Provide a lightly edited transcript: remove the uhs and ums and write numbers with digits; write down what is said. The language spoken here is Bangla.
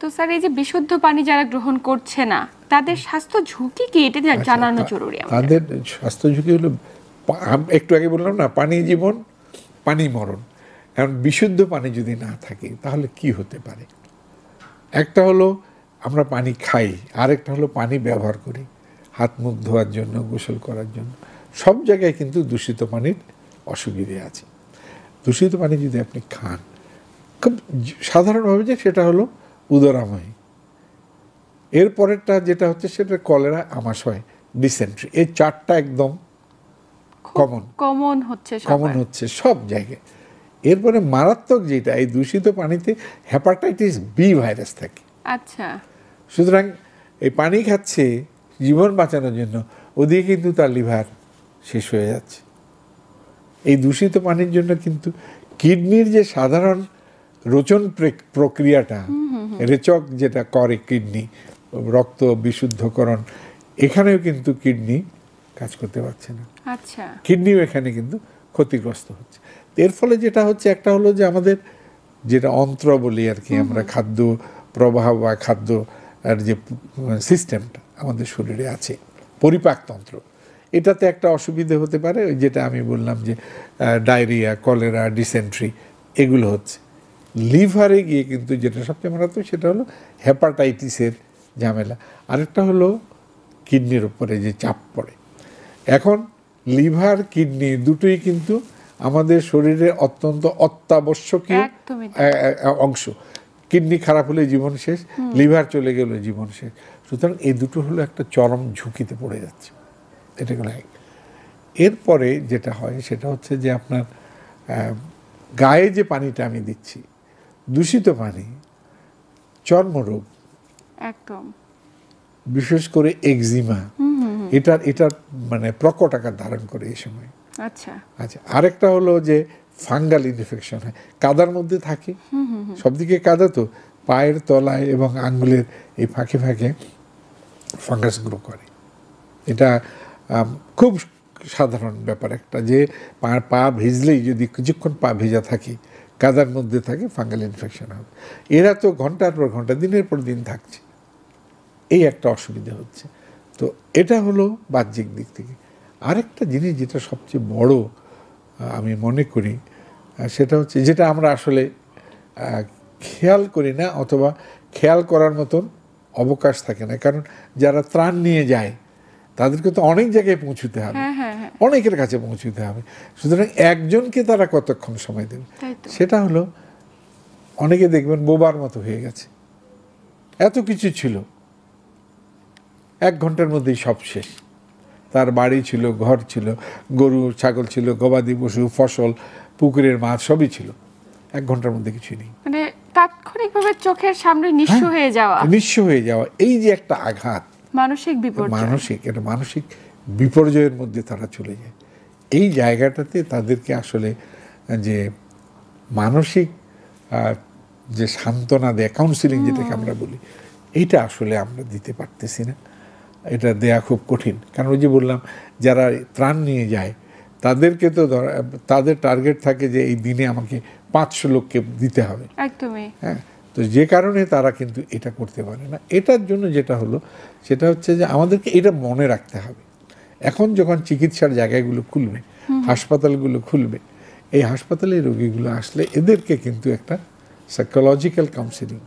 তো স্যার এই যে বিশুদ্ধ পানি যারা গ্রহণ করছে না তাদের স্বাস্থ্য ঝুঁকি কি এটা জানানো জরুরি আমাদের। তাদের স্বাস্থ্য ঝুঁকি হলো একটু আগে বললাম না, পানি জীবন পানি মরণ। কারণ বিশুদ্ধ পানি যদি না থাকে তাহলে কি হতে পারে? একটা হলো আমরা পানি খাই, আরেকটা হলো পানি ব্যবহার করি হাত মুখ ধোয়ার জন্য, গোসল করার জন্য। সব জায়গায় কিন্তু দূষিত পানির অসুবিধে আছে। দূষিত পানি যদি আপনি খান, খুব সাধারণভাবে যে সেটা হলো উদরাময়। এরপরেরটা যেটা হচ্ছে সেটা কলেরা, আমাশয়, ডিসেন্ট্রি। এই চারটা একদম কমন হচ্ছে সব জায়গায়। এরপরে মারাত্মক যেটা, এই দূষিত পানিতে হেপাটাইটিস বি ভাইরাস থাকে। আচ্ছা, সুতরাং এই পানি খাচ্ছে জীবন বাঁচানোর জন্য, ওদিকে কিন্তু তার লিভার শেষ হয়ে যাচ্ছে। এই দূষিত পানির জন্য কিন্তু কিডনির যে সাধারণ রোচন প্রক্রিয়াটা, রেচক যেটা করে কিডনি, রক্ত বিশুদ্ধকরণ, এখানেও কিন্তু কিডনি কাজ করতে পারছে না। আচ্ছা, কিডনিও এখানে কিন্তু ক্ষতিগ্রস্ত হচ্ছে। এর ফলে যেটা হচ্ছে, একটা হলো যে আমাদের যেটা অন্ত্র বলি আর কি, আমরা খাদ্য প্রবাহ বা খাদ্য আর যে সিস্টেমটা আমাদের শরীরে আছে, পরিপাকতন্ত্র, এটাতে একটা অসুবিধে হতে পারে। ওই যেটা আমি বললাম যে ডায়রিয়া, কলেরা, ডিসেন্ট্রি এগুলো হচ্ছে। লিভারে গিয়ে কিন্তু যেটা সবচেয়ে মারাত্মক সেটা হলো হেপাটাইটিসের ঝামেলা। আরেকটা হলো কিডনির উপরে যে চাপ পড়ে। এখন লিভার, কিডনি দুটোই কিন্তু আমাদের শরীরে অত্যন্ত অত্যাবশ্যকীয় অংশ। কিডনি খারাপ হলে জীবন শেষ, লিভার চলে গেলে জীবন শেষ। সুতরাং এই দুটো হলো একটা চরম ঝুঁকিতে পড়ে যাচ্ছে। এটা হলো এক। এরপরে যেটা হয় সেটা হচ্ছে যে আপনার গায়ে যে পানিটা আমি দিচ্ছি, দূষিত পানি, চর্মরোগ, একদম, বিশেষ করে এক্সিমা, এটার মানে প্রকট আকার ধারণ করে এই সময়। আচ্ছা আচ্ছা, আরেকটা হলো যে ফাঙ্গাল ইনফেকশন হয়, কাদার মধ্যে থাকে, সবদিকে কাদা, তো পায়ের তলায় এবং আঙ্গুলের এই ফাঁকে ফাঁকে ফাঙ্গাস গ্রো করে। এটা খুব সাধারণ ব্যাপার একটা, যে পা ভিজলেই যদি কিছুক্ষণ পা ভেজা থাকে, কাদার মধ্যে থাকে, ফাঙ্গাল ইনফেকশন হবে। এরা তো ঘন্টার পর ঘন্টা, দিনের পর দিন থাকছে, এই একটা অসুবিধা হচ্ছে। তো এটা হলো বাহ্যিক দিক থেকে। আরেকটা জিনিস যেটা সবচেয়ে বড় আমি মনে করি, সেটা হচ্ছে যেটা আমরা আসলে খেয়াল করি না, অথবা খেয়াল করার মতন অবকাশ থাকে না। কারণ যারা ত্রাণ নিয়ে যায় তাদেরকে তো অনেক জায়গায় পৌঁছতে হবে, অনেকের কাছে পৌঁছতে হবে। সুতরাং একজনকে তারা কতক্ষণ সময় দেবে? সেটা হলো, অনেকে দেখবেন বোবার মতো হয়ে গেছে, এত কিছু ছিল, 1 ঘন্টার মধ্যেই সব শেষ। তার বাড়ি ছিল, ঘর ছিল, গরু ছাগল ছিল, গবাদি পশু, ফসল, পুকুরের মাছ, সবই ছিল, 1 ঘন্টার মধ্যে কিছুই নেই। মানে তাৎক্ষণিকভাবে চোখের সামনে নিঃস্ব হয়ে যাওয়া, এই যে একটা আঘাত, মানসিক বিপর্যয়ের মধ্যে তারা চলে যায়। এই জায়গাটাতে তাদেরকে আসলে যে মানসিক যে সান্ত্বনা দেয়, কাউন্সিলিং যেটাকে আমরা বলি, এইটা আসলে আমরা দিতে পারতেছি না। এটা দেয়া খুব কঠিন। কারণ ওই যে বললাম, যারা ত্রাণ নিয়ে যায় তাদেরকে তো তাদের টার্গেট থাকে যে এই দিনে আমাকে 500 লোককে দিতে হবে। একদমই। হ্যাঁ, তো যে কারণে তারা কিন্তু এটা করতে পারে না। এটার জন্য যেটা হলো সেটা হচ্ছে যে আমাদেরকে এটা মনে রাখতে হবে। এখন যখন চিকিৎসার জায়গাগুলো খুলবে, হাসপাতালগুলো খুলবে, এই হাসপাতালে রোগীগুলো আসলে এদেরকে কিন্তু একটা সাইকোলজিক্যাল কাউন্সিলিং